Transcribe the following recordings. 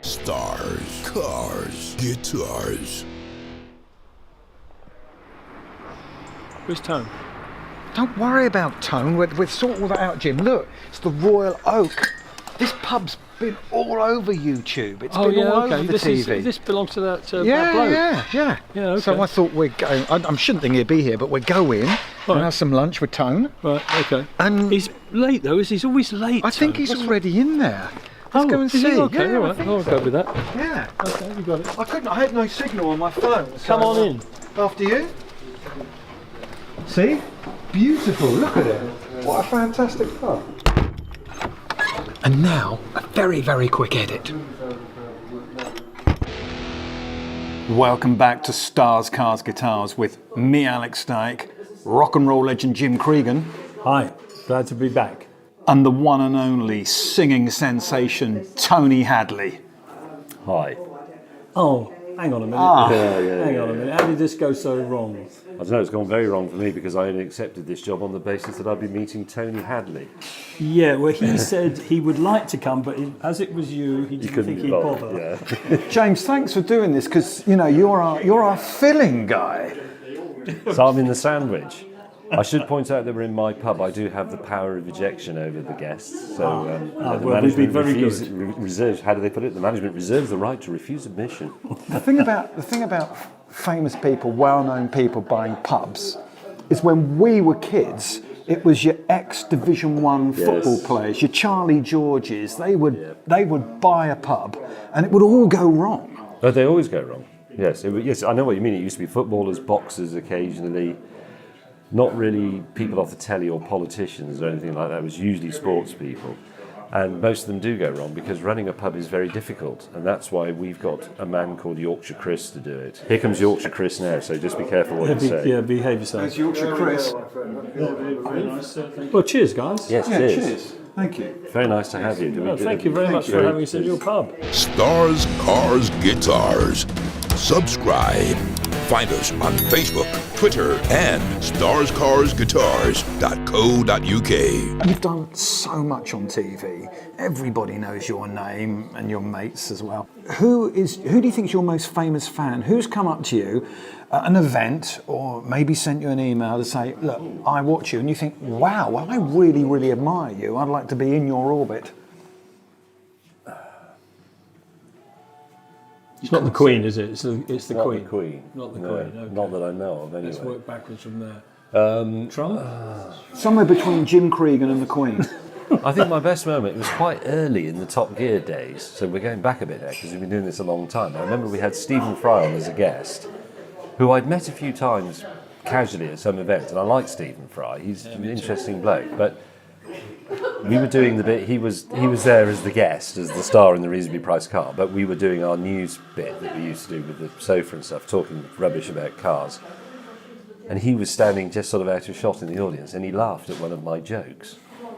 Stars, cars, guitars. Where's Tone? Don't worry about Tone, we've sorted all that out, Jim. Look, it's the Royal Oak. This pub's been all over YouTube. It's been all over the TV. This belongs to that bloke. Yeah, okay. So I thought we'd go, I shouldn't think he'd be here, but we'd go in and have some lunch with Tone. Right, okay. And he's late though, is he? He's always late. I think he's already in there. Let's go and is see. He? Okay, yeah, all right. I'll go with that. Yeah. Okay, you got it. I had no signal on my phone. So Come on in. After you. See? Beautiful, look at it. What a fantastic pub. And now, a very, very quick edit. Welcome back to Stars, Cars, Guitars with me, Alex Dyke, rock and roll legend Jim Cregan. Hi, glad to be back. And the one and only singing sensation, Tony Hadley. Hi. Oh, hang on a minute. Yeah. Hang on a minute. How did this go so wrong? I don't know, it's gone very wrong for me because I only accepted this job on the basis that I'd be meeting Tony Hadley. Yeah, well, he said he would like to come, but as it was you, he didn't think he'd bother. Yeah. James, thanks for doing this, because you know you're our filling guy. So I'm in the sandwich. I should point out that we're in my pub. I do have the power of ejection over the guests. So the well, we've been very reserves. How do they put it? The management reserves the right to refuse admission. The thing about famous people, well-known people buying pubs, is when we were kids, it was your ex-Division 1 football players, your Charlie Georges. They would buy a pub, and it would all go wrong. Oh, they always go wrong. Yes, yes. I know what you mean. It used to be footballers, boxers, occasionally. Not really people off the telly or politicians or anything like that. It was usually sports people. And most of them do go wrong because running a pub is very difficult. And that's why we've got a man called Yorkshire Chris to do it. Here comes Yorkshire Chris now, so just be careful what you say. Yeah, behave yourself. There's Yorkshire Chris. Well, cheers, guys. Yes, Yeah, cheers. cheers. Thank you. Very nice to have you. Thank you very much for having us at your pub. Stars, cars, guitars. Subscribe. Find us on Facebook, Twitter, and starscarsguitars.co.uk. You've done so much on TV. Everybody knows your name and your mates as well. Who do you think is your most famous fan? Who's come up to you at an event or maybe sent you an email to say, look, I watch you, and you think, wow, well, I really, really admire you. I'd like to be in your orbit. It's not the Queen, is it? It's the Not Queen. the Queen. Not the No, Queen. Okay. Not that I know of, anyway. Let's work backwards from there. Trump? Somewhere between Jim Cregan and the Queen. I think my best moment, it was quite early in the Top Gear days, so we're going back a bit now because we've been doing this a long time. I remember we had Stephen Fry on as a guest, who I'd met a few times casually at some event, and I like Stephen Fry. He's an interesting bloke, but we were doing the bit. He was there as the guest, as the star in the reasonably priced car, but we were doing our news bit that we used to do with the sofa and stuff, talking rubbish about cars. And he was standing just sort of out of shot in the audience, and he laughed at one of my jokes.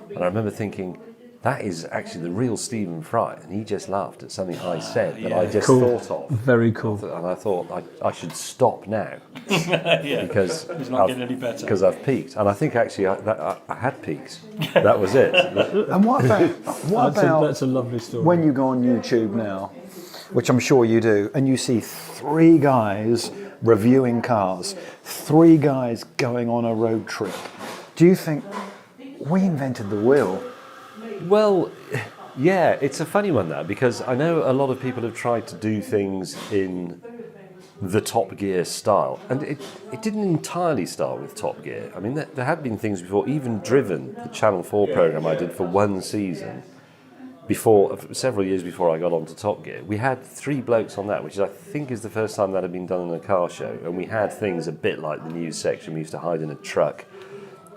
And I remember thinking, that is actually the real Stephen Fry, and he just laughed at something I said that I just thought of. Very cool. And I thought I should stop now because It's not getting any better. Because I've peaked, and I think actually I had peaked. That was it. And what about That's a lovely story. when you go on YouTube now, which I'm sure you do, and you see three guys reviewing cars, three guys going on a road trip, do you think we invented the wheel? Well, yeah, it's a funny one that, because I know a lot of people have tried to do things in the Top Gear style, and it didn't entirely start with Top Gear. I mean, there had been things before, even Driven, the Channel 4 programme I did for one season, several years before I got onto Top Gear. We had three blokes on that, which I think is the first time that had been done in a car show, and we had things a bit like the news section. We used to hide in a truck.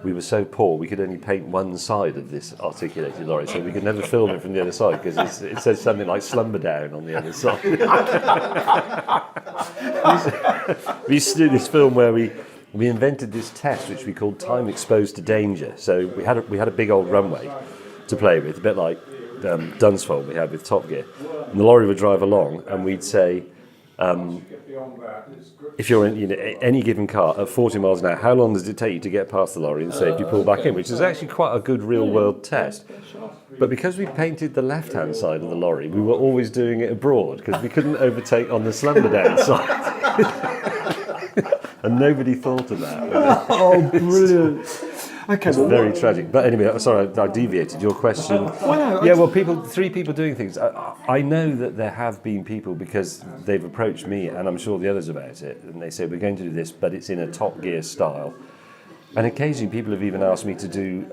We were so poor we could only paint one side of this articulated lorry, so we could never film it from the other side because it says something like "Slumber Down" on the other side. We used to do this film where we invented this test which we called time exposed to danger. So we had a big old runway to play with, a bit like Dunsfold we had with Top Gear, and the lorry would drive along, and we'd say, if you're in any given car at 40 miles an hour, how long does it take you to get past the lorry and safety pull back in, which is actually quite a good real-world test. But because we painted the left-hand side of the lorry, we were always doing it abroad because we couldn't overtake on the slumber-down side. And nobody thought of that. Oh, brilliant. Okay, It's very tragic. But anyway, sorry, I deviated. Your question. Three people doing things. I know that there have been people, because they've approached me, and I'm sure the others about it, and they say, we're going to do this, but it's in a Top Gear style. And occasionally people have even asked me to do,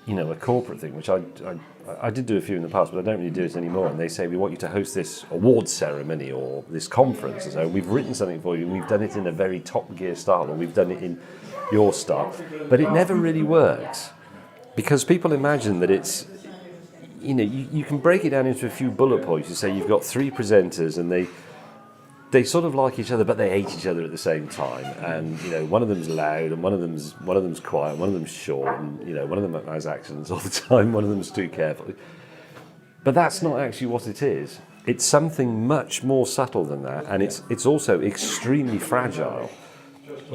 a corporate thing, which I did do a few in the past, but I don't really do it anymore. And they say, we want you to host this awards ceremony or this conference. And so we've written something for you, and we've done it in a very Top Gear style, or we've done it in your style. But it never really works, because people imagine that it's, you can break it down into a few bullet points. You say you've got three presenters, and they sort of like each other, but they hate each other at the same time. And one of them's loud, and one of them's quiet, one of them's short, and one of them has accents all the time. One of them's too careful. But that's not actually what it is. It's something much more subtle than that, and it's also extremely fragile.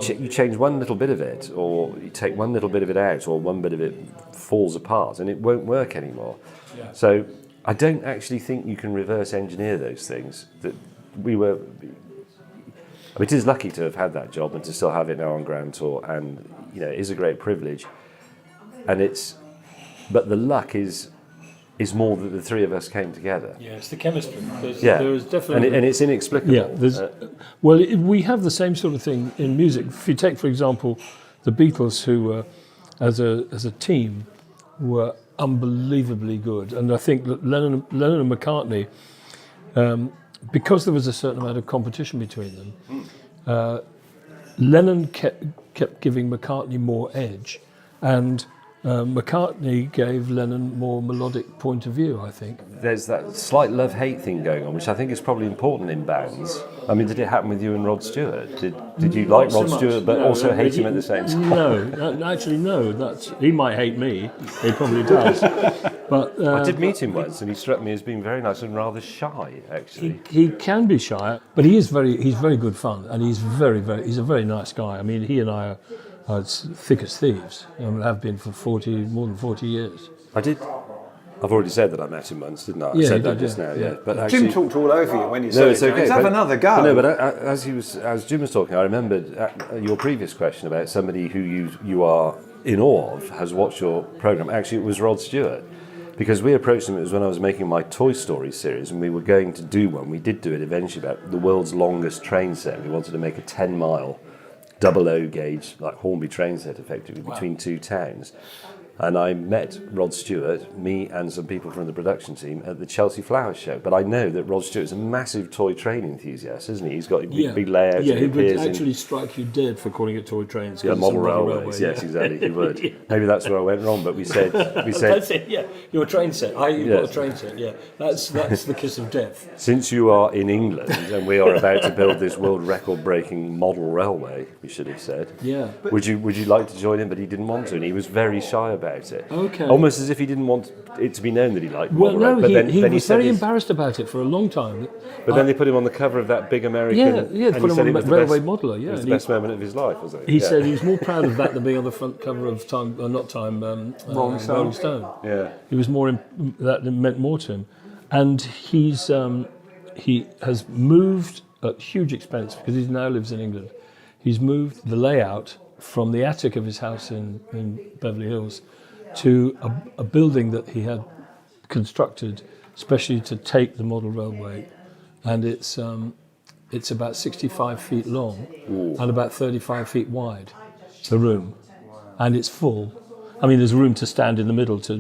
You change one little bit of it, or you take one little bit of it out, or one bit of it falls apart, and it won't work anymore. Yeah. So I don't actually think you can reverse engineer those things. It is lucky to have had that job and to still have it now on Grand Tour, and it is a great privilege. But the luck is more that the three of us came together. Yeah, it's the chemistry. There is definitely, and it's inexplicable. Yeah, we have the same sort of thing in music. If you take, for example, the Beatles, who as a team were unbelievably good, and I think that Lennon and McCartney, because there was a certain amount of competition between them, Lennon kept giving McCartney more edge, and McCartney gave Lennon more melodic point of view, I think. There's that slight love-hate thing going on, which I think is probably important in bands. I mean, did it happen with you and Rod Stewart? Did you like Rod Stewart but also hate him at the same time? No, actually no. He might hate me. He probably does. But I did meet him once, and he struck me as being very nice and rather shy, actually. He can be shy, but he's very good fun, and he's he's a very nice guy. I mean, he and I are thick as thieves. Have been for more than 40 years. I've already said that I met him once, didn't I? Yeah, I said that just now. Yeah. But actually, Jim talked all over you when you said it's okay. Let's have another go. No, but as Jim was talking, I remembered your previous question about somebody who you are in awe of has watched your programme. Actually, it was Rod Stewart. Because we approached him, it was when I was making my Toy Story series, and we were going to do one. We did do it eventually, about the world's longest train set. We wanted to make a 10-mile double O gauge, like Hornby train set, effectively, between two towns. And I met Rod Stewart, me and some people from the production team, at the Chelsea Flowers show. But I know that Rod Stewart's a massive toy train enthusiast, isn't he? He's got a big layout. Yeah, he would actually strike you dead for calling it toy trains. Yeah, model railways. Yes, exactly. He would. Maybe that's where I went wrong. But we said. That's it. Yeah, your train set. You've got a train set. Yeah, that's the kiss of death. Since you are in England and we are about to build this world record-breaking model railway, we should have said. Yeah. Would you like to join him? But he didn't want to, and he was very shy about it. Okay. Almost as if he didn't want it to be known that he liked Well, model no, railway. he was very embarrassed about it for a long time. But then they put him on the cover of that big American. Yeah, and put he him said on it was Railway Modeler. Yeah, it was the best moment of his life, wasn't it? He said he was more proud of that than being on the front cover of Rolling Stone. Yeah. He was that meant more to him, and he has moved at huge expense because he now lives in England. He's moved the layout from the attic of his house in Beverly Hills to a building that he had constructed especially to take the model railway, and it's about 65 feet long and about 35 feet wide, the room, and it's full. I mean, there's room to stand in the middle to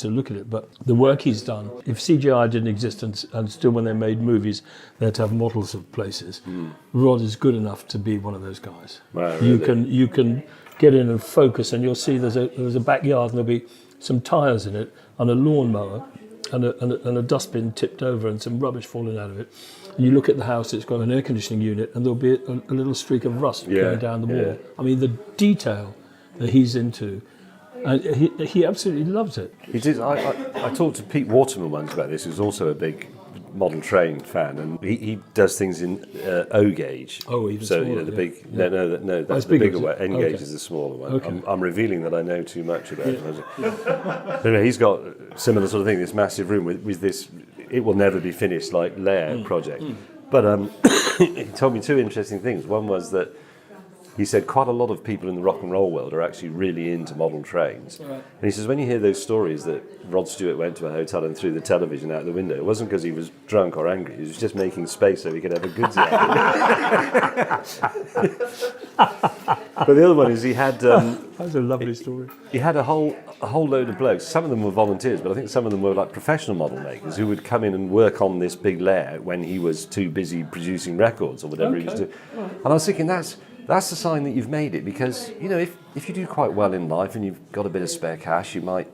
look at it, but the work he's done, if CGI didn't exist and still when they made movies, they had to have models of places, Rod is good enough to be one of those guys. Wow, really? You can get in and focus, and you'll see there's a backyard, and there'll be some tyres in it, and a lawnmower, and a dustbin tipped over, and some rubbish falling out of it. And you look at the house; it's got an air conditioning unit, and there'll be a little streak of rust going down the wall. I mean, the detail that he's into, and he absolutely loves it. He did. I talked to Pete Waterman once about this, who's also a big model train fan, and he does things in O gauge. Oh, even so smaller, the yeah. big no, that's the bigger, bigger is it? one. N Okay. gauge is the smaller one. Okay. I'm revealing that I know too much about it. Anyway, he's got similar sort of thing. This massive room with this, it will never be finished like layout project. But he told me two interesting things. One was that he said quite a lot of people in the rock and roll world are actually really into model trains. Right. And he says when you hear those stories that Rod Stewart went to a hotel and threw the television out the window, it wasn't because he was drunk or angry, he was just making space so he could have a goods out. But the other one is he had... That's a lovely story. He had a whole load of blokes. Some of them were volunteers, but I think some of them were like professional model makers who would come in and work on this big layout when he was too busy producing records or whatever he was doing. Right. And I was thinking that's a sign that you've made it, because you know if you do quite well in life and you've got a bit of spare cash, you might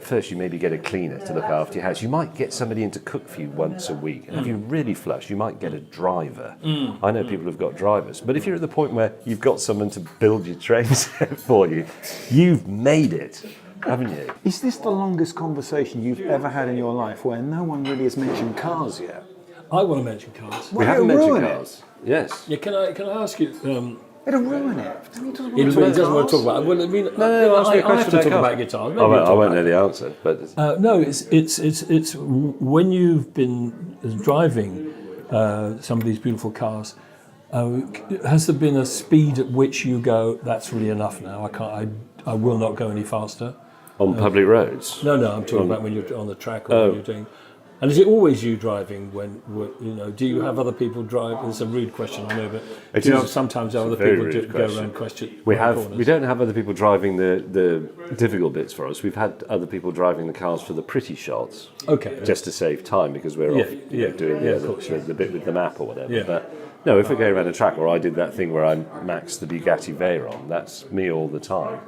first you maybe get a cleaner to look after your house. You might get somebody in to cook for you once a week, and if you're really flush, you might get a driver. I know people who've got drivers, but if you're at the point where you've got someone to build your trains for you, you've made it, haven't you? Is this the longest conversation you've ever had in your life where no one really has mentioned cars yet? I want to mention cars. We haven't mentioned ruin cars. Yes. Yeah, can I ask you? It'll ruin it. He doesn't want to talk about it. Well, I mean, I have to talk about guitars. Maybe I you'll talk won't about know the answer, but no, it's when you've been driving some of these beautiful cars. Has there been a speed at which you go, that's really enough now? I will not go any faster. on public roads. No, I'm talking about when you're on the track or when you're doing. And is it always you driving when you know? Do you have other people drive? It's a rude question, I know, but do you have sometimes other people go around question? We don't have other people driving the difficult bits for us. We've had other people driving the cars for the pretty shots. Okay. Just to save time because we're off doing the bit with the map or whatever. Yeah. But no, if we're going around a track, or I did that thing where I maxed the Bugatti Veyron, that's me all the time.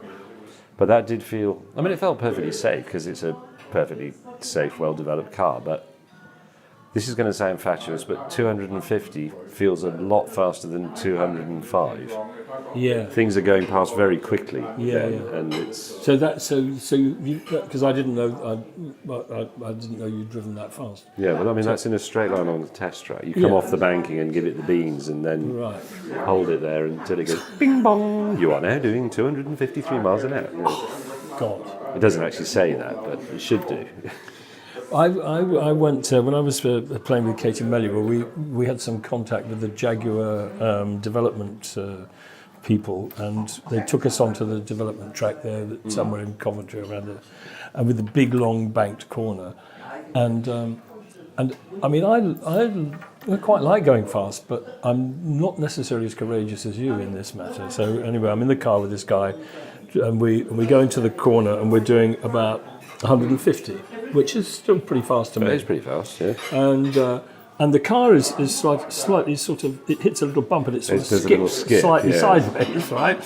But that did feel. I mean, it felt perfectly safe because it's a perfectly safe, well-developed car, but this is going to sound fatuous, but 250 feels a lot faster than 205. Yeah. Things are going past very quickly. And it's So because I didn't know I didn't know you'd driven that fast. yeah. Well, I mean that's in a straight line on the test track. You come off the banking and give it the beans, and then hold it there until it goes bing bong. You are now doing 253 miles an hour. God. It doesn't actually say that, but it should do. I went when I was playing with Katie Melliwer. We had some contact with the Jaguar development people, and they took us onto the development track there, somewhere in Coventry around there, and with a big long banked corner, and I mean I quite like going fast, but I'm not necessarily as courageous as you in this matter. So anyway, I'm in the car with this guy, and we go into the corner, and we're doing about 150, which is still pretty fast to me. It is pretty fast, yeah. And the car is slightly sort of, it hits a little bump and it sort of does a little skip, slightly yeah. sideways, right?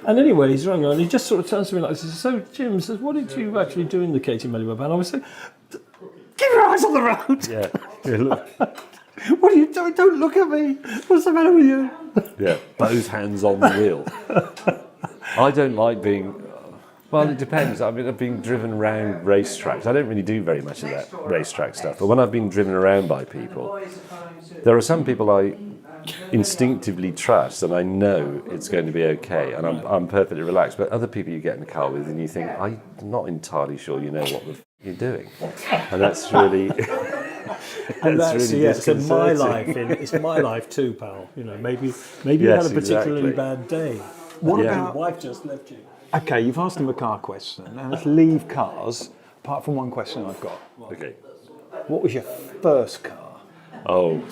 And anyway, he's running on, and he just sort of turns to me like this. So Jim says, "What did you actually do in the Katie Melliwer band?" I was saying, "Keep your eyes on the road." Yeah. Look. What are you doing? Don't look at me. What's the matter with you? Yeah, both hands on the wheel. I don't like being. Well, it depends. I mean, I've been driven around racetracks. I don't really do very much of that racetrack stuff. But when I've been driven around by people, there are some people I instinctively trust, and I know it's going to be okay, and I'm perfectly relaxed. But other people you get in the car with, and you think, I'm not entirely sure you know what you're doing, and that's really. And that's really it's in my disconcerting. life. It's my life too, pal. You know, maybe you had a particularly bad day. What Your about? wife just left you. Okay, you've asked him a car question. Now let's leave cars. Apart from one question I've got. Okay. What was your first car? Oh,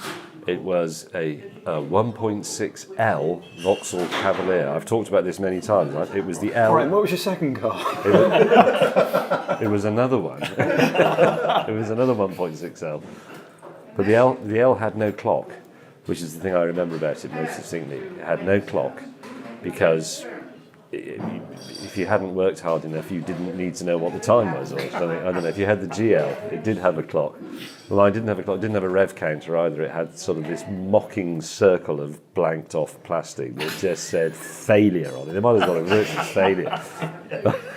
it was a 1.6L Vauxhall Cavalier. I've talked about this many times. Right? It was the L. All right, what was your second car? It was another one. It was another 1.6L. But the L had no clock, which is the thing I remember about it most distinctly. It had no clock because if you hadn't worked hard enough, you didn't need to know what the time was or something. I don't know. If you had the GL, it did have a clock. Well, I didn't have a clock. It didn't have a rev counter either. It had sort of this mocking circle of blanked off plastic that just said failure on it. They might as well have written failure.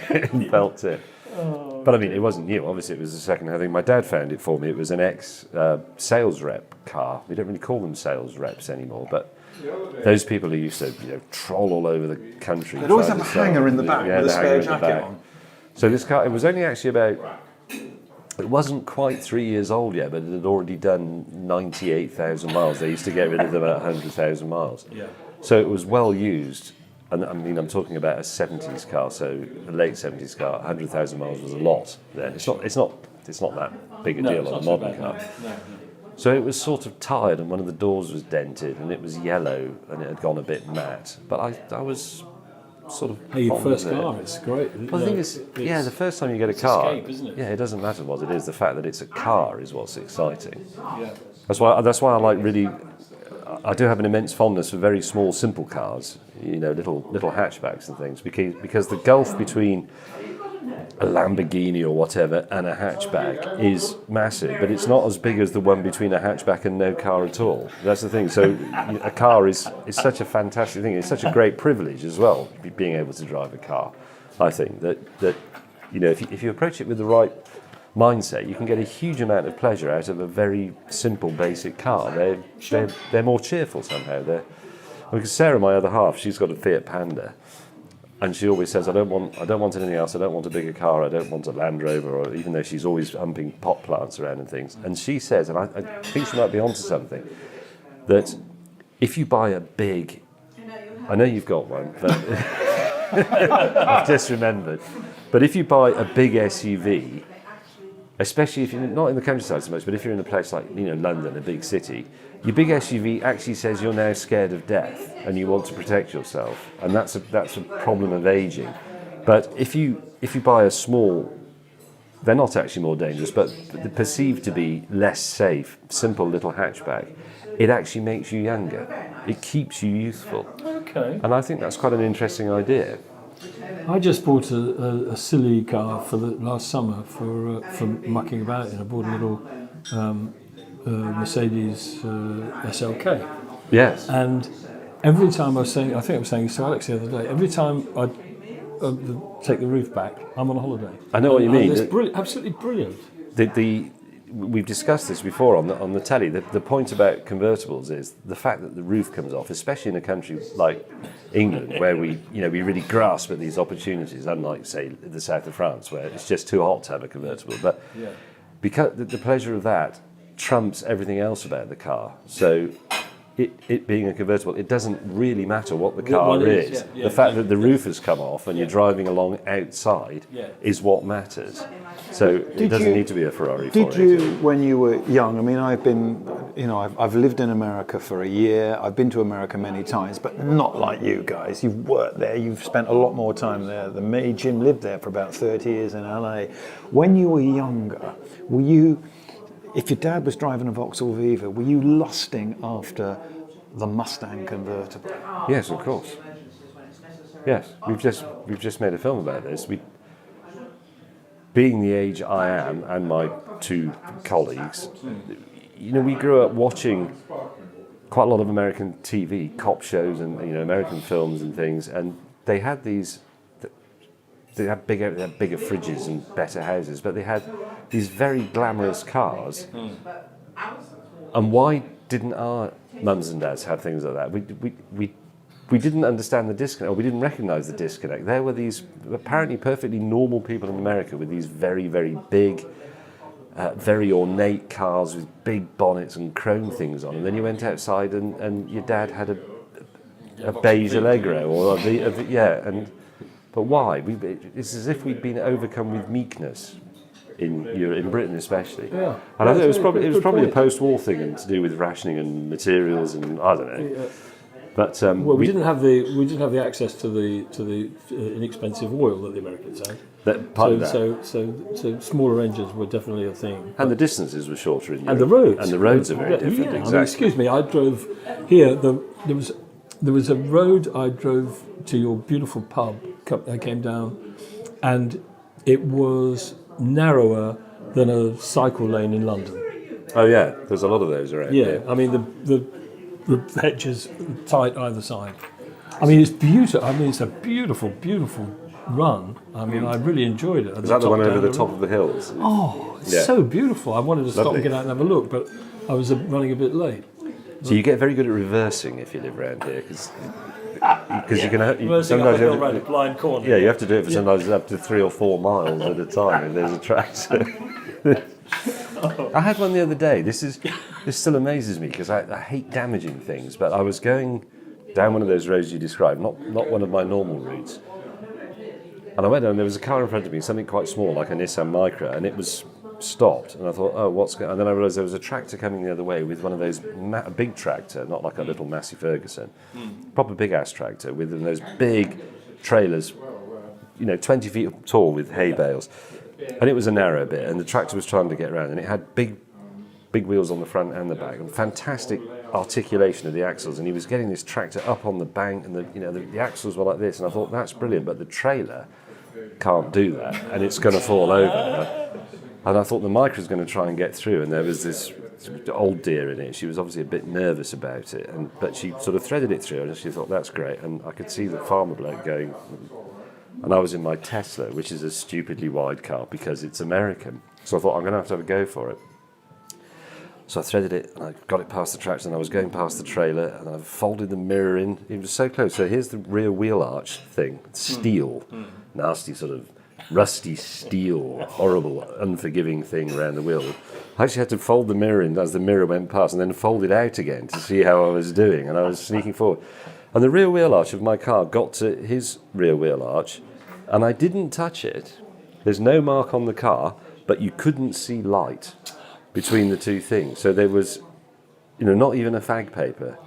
It felt it. Oh But I mean, it wasn't new. Obviously, it was the second-hand thing. My dad found it for me. It was an ex-sales rep car. We don't really call them sales reps anymore, but those people who used to troll all over the country. They'd always have a hanger in the back with a spare jacket on. So this car, it was only actually about... It wasn't quite 3 years old yet, but it had already done 98,000 miles. They used to get rid of them at 100,000 miles. Yeah. So it was well used. And I mean, I'm talking about a 70s car, so a late 70s car. 100,000 miles was a lot. Then it's not that big a deal on a modern car. No. So it was sort of tired, and one of the doors was dented, and it was yellow, and it had gone a bit matte. But I was sort of. Hey, your first car, it's great. Well, the thing is, the first time you get a car, escape, isn't it? Yeah, it doesn't matter what it is. The fact that it's a car is what's exciting. Yeah. That's why I like really. I do have an immense fondness for very small, simple cars. Little hatchbacks and things, because the gulf between a Lamborghini or whatever and a hatchback is massive, but it's not as big as the one between a hatchback and no car at all. That's the thing. So a car is such a fantastic thing. It's such a great privilege as well, being able to drive a car. I think that if you approach it with the right mindset, you can get a huge amount of pleasure out of a very simple, basic car. They're more cheerful somehow. Because Sarah, my other half, she's got a Fiat Panda. And she always says, I don't want anything else. I don't want a bigger car. I don't want a Land Rover. Or even though she's always humping pot plants around and things. And she says, and I think she might be onto something, that if you buy a big, I know you've got one, but I've just remembered. But if you buy a big SUV, especially if you're not in the countryside so much, but if you're in a place like London, a big city, your big SUV actually says you're now scared of death and you want to protect yourself, and that's a problem of aging. But if you buy a small, they're not actually more dangerous, but they're perceived to be less safe, simple little hatchback, it actually makes you younger. It keeps you youthful. Okay. And I think that's quite an interesting idea. I just bought a silly car for the last summer for mucking about in. I bought a little Mercedes SLK. Yes. And every time I was saying this to Alex the other day, every time I take the roof back, I'm on a holiday. I know what you mean. It's brilliant, absolutely brilliant. We've discussed this before on the telly. The point about convertibles is the fact that the roof comes off, especially in a country like England, where we really grasp at these opportunities, unlike, say, the south of France, where it's just too hot to have a convertible. But because the pleasure of that trumps everything else about the car. So it being a convertible, it doesn't really matter what the car is. The fact that the roof has come off and you're driving along outside is what matters. So it doesn't need to be a Ferrari. Did you, when you were young? I mean, I've lived in America for a year. I've been to America many times, but not like you guys. You've worked there. You've spent a lot more time there than me. Jim lived there for about 30 years in LA. When you were younger, were you? If your dad was driving a Vauxhall Viva, were you lusting after the Mustang convertible? Yes, of course. Yes, we've just made a film about this. Being the age I am, and my two colleagues, we grew up watching quite a lot of American TV, cop shows, and American films and things, and they had these. They had bigger fridges and better houses, but they had these very glamorous cars. And why didn't our mums and dads have things like that? We didn't understand the disconnect, or we didn't recognise the disconnect. There were these apparently perfectly normal people in America with these very, very big, very ornate cars with big bonnets and chrome things on. And then you went outside and your dad had a beige Allegro, but why? It's as if we'd been overcome with meekness in Britain, especially. Yeah. And I think it was probably a post-war thing, and to do with rationing and materials, and I don't know. Yeah. But we didn't have the access to the inexpensive oil that the Americans had. So smaller engines were definitely a thing. And the distances were shorter in Europe. And the roads. And the roads are very different. Yeah. Exactly. I mean, excuse me, I drove here. There was a road I drove to your beautiful pub. I came down, and it was narrower than a cycle lane in London. Oh yeah, there's a lot of those around. Yeah, I mean the hedges tight either side. I mean it's beautiful. I mean it's a beautiful, beautiful run. I mean, I really enjoyed it. Is that the one over the top of the hills? Oh, it's Yeah. so beautiful. I wanted to stop Lovely. and get out and have a look, but I was running a bit late. So you get very good at reversing if you live around here, because you can Reversing up a hill around a blind corner. yeah, you have to do it for sometimes up to 3 or 4 miles at a time if there's a tractor. I had one the other day. This still amazes me because I hate damaging things, but I was going down one of those roads you described, not one of my normal routes. And I went down and there was a car in front of me, something quite small like a Nissan Micra, and it was stopped. And I thought, oh, what's going on? And then I realised there was a tractor coming the other way with one of those, a big tractor, not like a little Massey Ferguson, proper big-ass tractor with those big trailers, 20 feet tall with hay bales. And it was a narrow bit, and the tractor was trying to get around, and it had big wheels on the front and the back, and fantastic articulation of the axles. And he was getting this tractor up on the bank, and the axles were like this, and I thought that's brilliant, but the trailer can't do that, and it's going to fall over. And I thought the Micra was going to try and get through, and there was this old dear in it. She was obviously a bit nervous about it, but she sort of threaded it through, and she thought that's great. And I could see the farmer bloke going. And I was in my Tesla, which is a stupidly wide car because it's American. So I thought, I'm going to have a go for it. So I threaded it, and I got it past the tractor, and I was going past the trailer, and I folded the mirror in. It was so close. So here's the rear wheel arch thing. Steel. Nasty sort of rusty steel, horrible, unforgiving thing around the wheel. I actually had to fold the mirror in as the mirror went past, and then fold it out again to see how I was doing, and I was sneaking forward. And the rear wheel arch of my car got to his rear wheel arch, and I didn't touch it. There's no mark on the car, but you couldn't see light between the two things. So there was, not even a fag paper.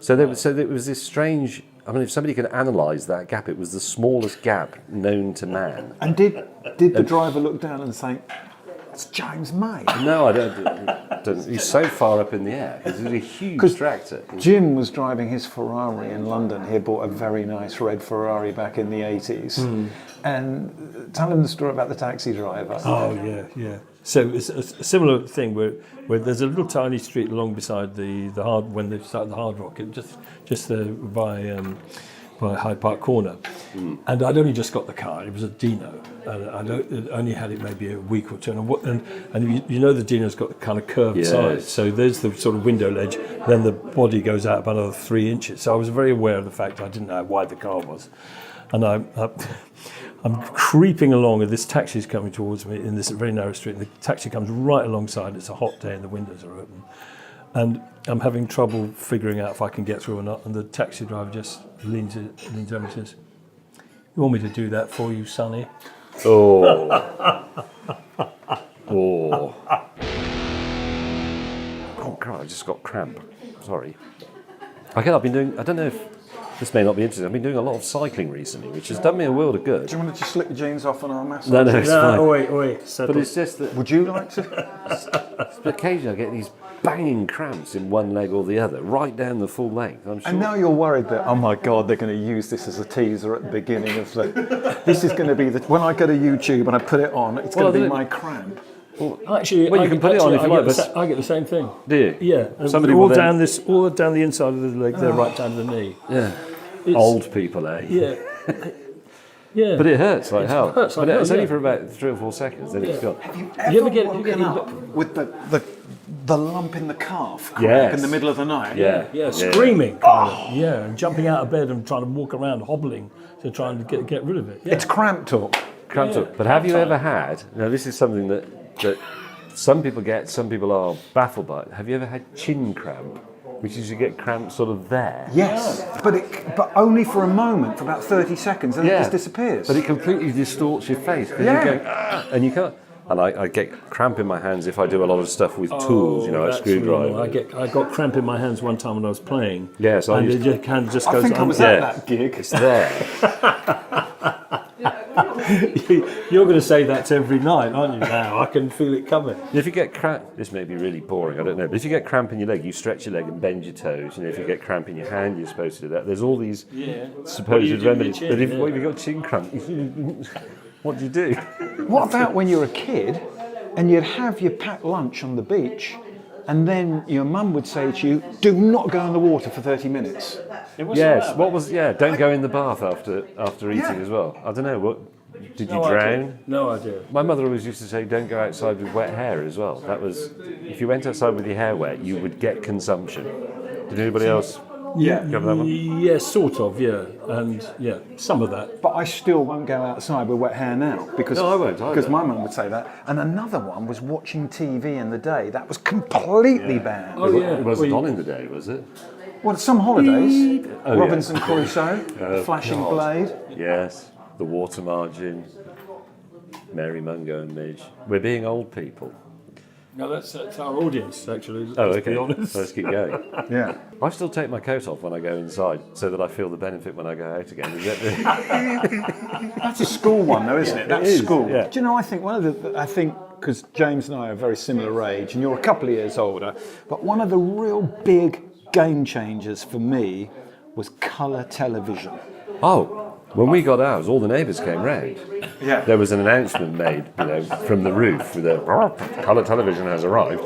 So there was this strange. I mean, if somebody can analyse that gap, it was the smallest gap known to man. And did the driver look down and say, "It's James May"? No, I don't. He's so far up in the air. It's a huge tractor. Jim was driving his Ferrari in London. He had bought a very nice red Ferrari back in the 80s. And tell him the story about the taxi driver. Oh, yeah. So it's a similar thing where there's a little tiny street along beside the hard, when they started the Hard Rock, just there by Hyde Park Corner. And I'd only just got the car. It was a Dino, and I'd only had it maybe a week or two. And the Dino's got the kind of curved sides. So there's the sort of window ledge. Then the body goes out about another 3 inches. So I was very aware of the fact I didn't know how wide the car was. And I'm creeping along, and this taxi's coming towards me in this very narrow street. And the taxi comes right alongside. It's a hot day, and the windows are open. And I'm having trouble figuring out if I can get through or not. And the taxi driver just leans over and says, "You want me to do that for you, Sonny?" Oh. Oh, God, I just got cramp. Sorry. Again, I've been doing, I don't know if this may not be interesting, I've been doing a lot of cycling recently, which has done me a world of good. Do you want to just slip your jeans off on our massage? No, it's fine. Oi, But it's just that Would you like to? occasionally I get these banging cramps in one leg or the other, right down the full length. I'm sure. And now you're worried that, oh my God, they're going to use this as a teaser at the beginning of the. This is going to be when I go to YouTube and I put it on, it's going to be my cramp. Actually, Well, you can put it on if you like, but I get the same thing. do you? Yeah, Somebody all will then- down the inside of the leg, there, right down to the knee. Yeah. It's- Old people, eh? Yeah, yeah. But it hurts like hell. hurts like but it's hell, only yeah. for about 3 or 4 seconds, then it's gone. You ever get woken up with the lump in the calf Yes. in the middle of the night? Yeah, screaming, and jumping out of bed and trying to walk around, hobbling to try and get rid of it. Yeah. It's cramp talk. Cramps up. But have you ever had, now this is something that some people get, some people are baffled by it. Have you ever had chin cramp? Which is you get cramp sort of there. Yes, but only for a moment, for about 30 seconds, and it just disappears. But it completely distorts your face because you go, and you can't. And I get cramp in my hands if I do a lot of stuff with tools, like That's screwdriver. normal. I got cramp in my hands one time when I was playing. Yeah, so and the hand just I goes. think I was at that gig. It's there. You're going to say that every night, aren't you? Now I can feel it coming. If you get cramp, this may be really boring, I don't know, but if you get cramp in your leg, you stretch your leg and bend your toes. If you get cramp in your hand, you're supposed to do that. There's all these What supposed do you do with remedies. your But chin? if you got chin cramp, what do you do? What about when you're a kid and you'd have your packed lunch on the beach and then your mum would say to you, do not go in the water for 30 minutes? Yes. What was? Yeah. Don't go in the bath after eating as well. I don't know. What did you drown? No idea. My mother always used to say, "Don't go outside with wet hair" as well. That was, if you went outside with your hair wet, you would get consumption. Did anybody else? Yeah. Cover that one? Yes, sort of, yeah. And yeah, some of that. But I still won't go outside with wet hair now because No, I won't either. Because my mum would say that. And another one was watching TV in the day. That was completely banned. Oh, yeah. It wasn't on in the day, was it? Well, some holidays. Oh, Robinson Crusoe, Flashing God. Blade. Yes. The water margin. Mary Mungo and Midge. We're being old people. No, that's our audience, actually. Oh, let's okay. be honest. Let's keep going. Yeah. I still take my coat off when I go inside so that I feel the benefit when I go out again. Is that That's a school one, though, isn't it? That's is, school. yeah. Do you know? I think because James and I are very similar age, and you're a couple of years older. But one of the real big game changers for me was colour television. Oh, when we got ours, all the neighbours came round. Yeah. There was an announcement made, from the roof with a colour television has arrived,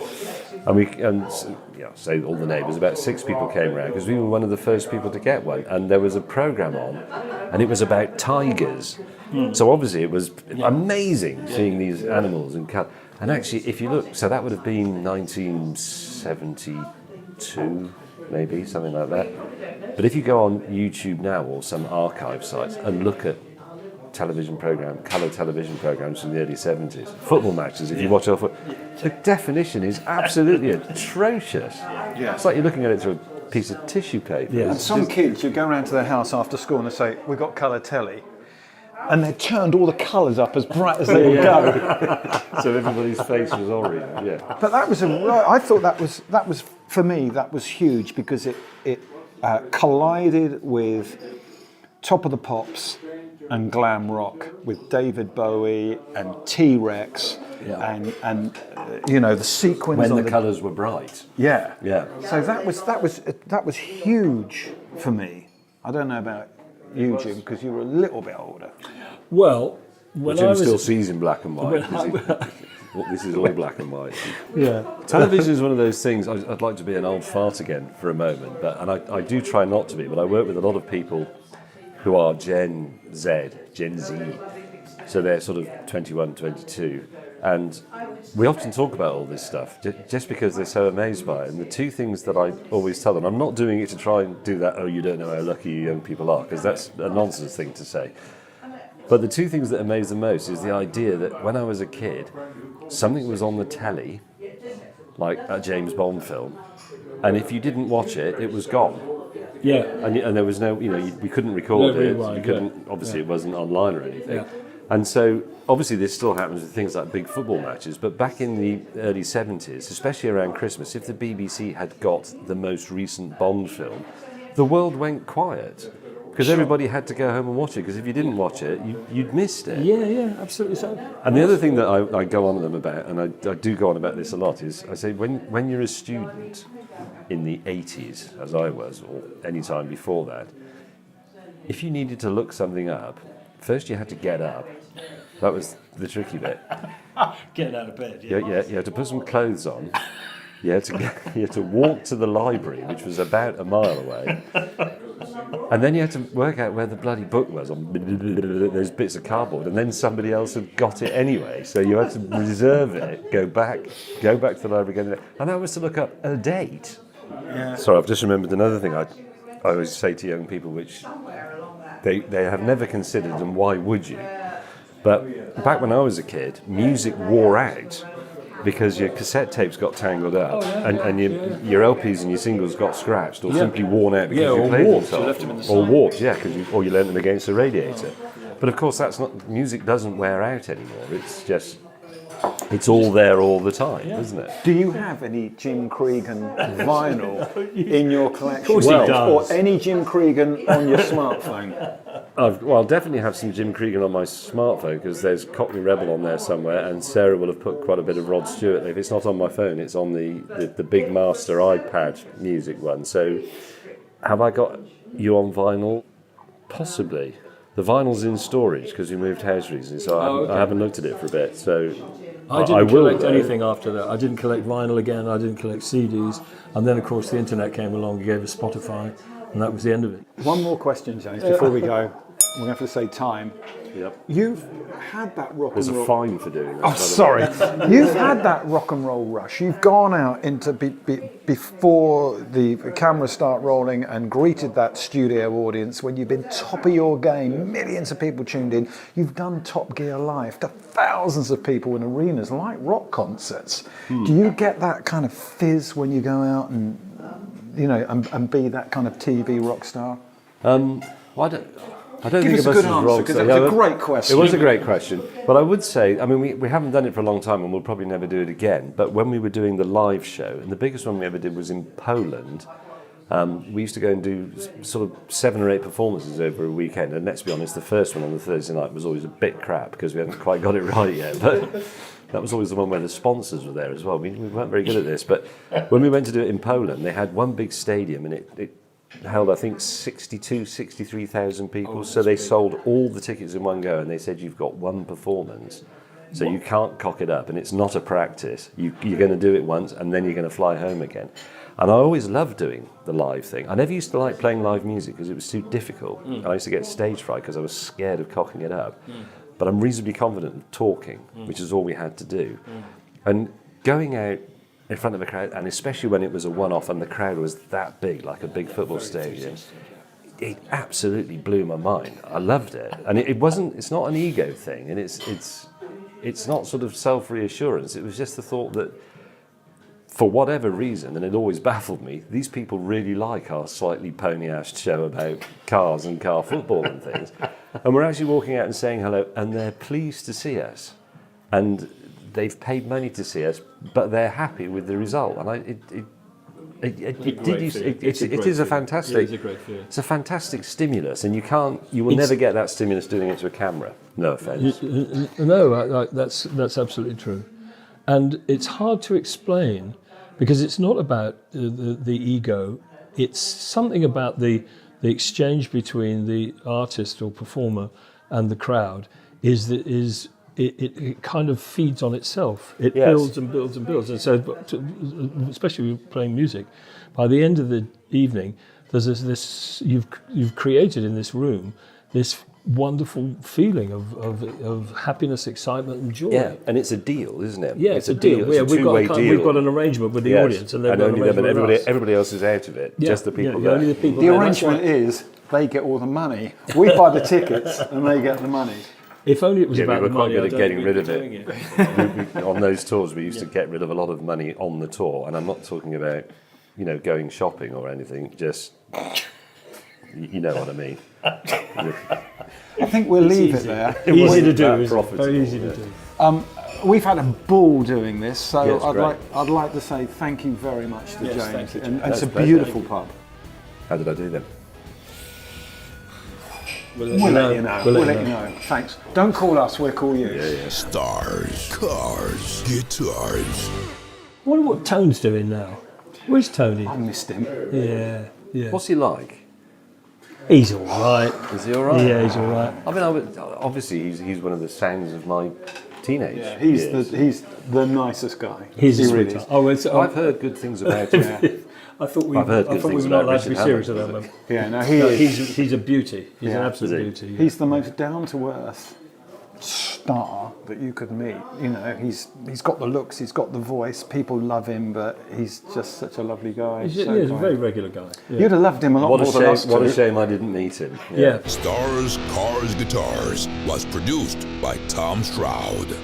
say all the neighbours. About 6 people came round because we were one of the first people to get one, and there was a programme on, and it was about tigers. So obviously it was amazing seeing these animals in colour. And actually, if you look, so that would have been 1972. Maybe, something like that. But if you go on YouTube now or some archive sites and look at colour television programs from the early 70s, football matches, if you watch the definition is absolutely atrocious. Yeah. It's like you're looking at it through a piece of tissue paper. Yeah. And some kids, you go round to their house after school and they say, "We've got colour telly." And they turned all the colours up as bright as they would go. So everybody's face was orange, yeah. But that was I thought that was for me, that was huge because it collided with Top of the Pops and glam rock with David Bowie and T-Rex and the sequence When of the colours were bright. Yeah. Yeah. So that was huge for me. I don't know about you, Jim, because you were a little bit older. Well, when Jim I was... still sees in black and white. This is all black and white. Yeah. Television is one of those things. I'd like to be an old fart again for a moment, and I do try not to be. But I work with a lot of people who are Gen Z, so they're sort of 21, 22, and we often talk about all this stuff just because they're so amazed by it. And the two things that I always tell them, I'm not doing it to try and do that. Oh, you don't know how lucky you young people are, because that's a nonsense thing to say. But the two things that amaze them most is the idea that when I was a kid, something was on the telly, like a James Bond film, and if you didn't watch it, it was gone. Yeah. And there was no, we couldn't record it. Rewind, You couldn't, obviously it wasn't online or anything. Yeah. And so, obviously this still happens with things like big football matches, but back in the early 70s, especially around Christmas, if the BBC had got the most recent Bond film, the world went quiet. Because everybody had to go home and watch it, because if you didn't watch it, you'd missed it. Yeah, absolutely so. And the other thing that I go on to them about, and I do go on about this a lot, is I say when you're a student in the 80s, as I was, or any time before that, if you needed to look something up, first you had to get up. That was the tricky bit. Getting out of bed, You had to put some clothes on. You had to walk to the library, which was about a mile away. And then you had to work out where the bloody book was on those bits of cardboard, and then somebody else had got it anyway. So you had to reserve it, go back to the library again, and that was to look up a date. Yeah. Sorry, I've just remembered another thing I always say to young people, which they have never considered, and why would you? But back when I was a kid, music wore out. Because your cassette tapes got tangled up, and your LPs and your singles got scratched or simply worn out because you played them, you left them in the or warped, or you lent them against the radiator. But of course, that's not, music doesn't wear out anymore. It's all there all the time, isn't it? Do you have any Jim Cregan vinyl in your collection? Of course he does. Or any Jim Cregan on your smartphone? I'll definitely have some Jim Cregan on my smartphone, because there's Cockney Rebel on there somewhere, and Sarah will have put quite a bit of Rod Stewart. If it's not on my phone, it's on the Big Master iPad music one. So have I got you on vinyl? Possibly. The vinyl's in storage because we moved house recently, so I haven't looked at it for a bit. So I didn't collect anything after that. I didn't collect vinyl again. I didn't collect CDs. And then, of course, the internet came along and gave us Spotify. And that was the end of it. One more question, James, before we go. We're going to have to say time. Yep. You've had that rock There's and roll. a fine for doing that. Oh, sorry. You've had that rock and roll rush. You've gone out into before the cameras start rolling and greeted that studio audience when you've been top of your game. Millions of people tuned in. You've done Top Gear live to thousands of people in arenas like rock concerts. Do you get that kind of fizz when you go out and and be that kind of TV rock star? Well, I don't Give think us a of good as answer, rock because stars. that was a great question. It was a great question. But I would say, I mean, we haven't done it for a long time and we'll probably never do it again. But when we were doing the live show, and the biggest one we ever did was in Poland, we used to go and do sort of 7 or 8 performances over a weekend. And let's be honest, the first one on the Thursday night was always a bit crap because we hadn't quite got it right yet. But that was always the one where the sponsors were there as well. We weren't very good at this. But when we went to do it in Poland, they had one big stadium and it held, I think, 63,000 people. So they sold all the tickets in one go, and they said, you've got one performance, so you can't cock it up, and it's not a practice. You're going to do it once, and then you're going to fly home again. And I always loved doing the live thing. I never used to like playing live music because it was too difficult. I used to get stage fright because I was scared of cocking it up. But I'm reasonably confident of talking, which is all we had to do. And going out in front of a crowd, and especially when it was a one-off and the crowd was that big, like a big football stadium, it absolutely blew my mind. I loved it, and it's not an ego thing, and it's not sort of self-reassurance. It was just the thought that, for whatever reason, and it always baffled me, these people really like our slightly pony-assed show about cars and car football and things, and we're actually walking out and saying hello, and they're pleased to see us, and they've paid money to see us, but they're happy with the result, and it's a fantastic stimulus, and you will never get that stimulus doing it to a camera. No offence. No, that's absolutely true, and it's hard to explain because it's not about the ego. It's something about the exchange between the artist or performer and the crowd. It kind of feeds on itself. It builds and builds and builds. And so, especially with playing music, by the end of the evening, there's this you've created in this room this wonderful feeling of happiness, excitement, and joy. Yeah, and it's a deal, isn't it? Yeah, it's a deal. It's a two-way deal. We've got an arrangement with the audience, and only them, and everybody else is out of it. Just the people there. Only the people The there. arrangement is they get all the money. We buy the tickets and they get the money. If only it was about we the were quite money. good at getting rid of it. On those tours, we used to get rid of a lot of money on the tour, and I'm not talking about, going shopping or anything. Just, you know what I mean. I think we'll leave it there. Easy to do. Profitable, Very easy to do. We've had a ball doing this, so Yeah, it's great. I'd like to say thank you very much to James. thank you, And it's a That's beautiful pub. How did I do then? We'll let you know. We'll let you know. Thanks. Don't call us, we'll call you. Stars, cars, guitars. I wonder what Tone's doing now. Where's Tony? I missed him. Yeah. What's he like? He's all right. Is he all right? Yeah, he's all right. I mean, obviously he's one of the sounds of my teenage years. He's the nicest guy. He's he a really sweetheart. is. I've heard good things about him. I thought we I've heard good we things were not about allowed to be Richard serious at Hammond. that moment. Yeah, no, he is. He's a beauty. He's an absolute Is he? beauty. He's the most down-to-earth star that you could meet. He's got the looks, he's got the voice. People love him, but he's just such a lovely guy. He's so a kind. very regular guy. Yeah. You'd have loved him a lot What more than us a two. shame I didn't meet him. Yeah. Stars, Cars, Guitars was produced by Tom Stroud.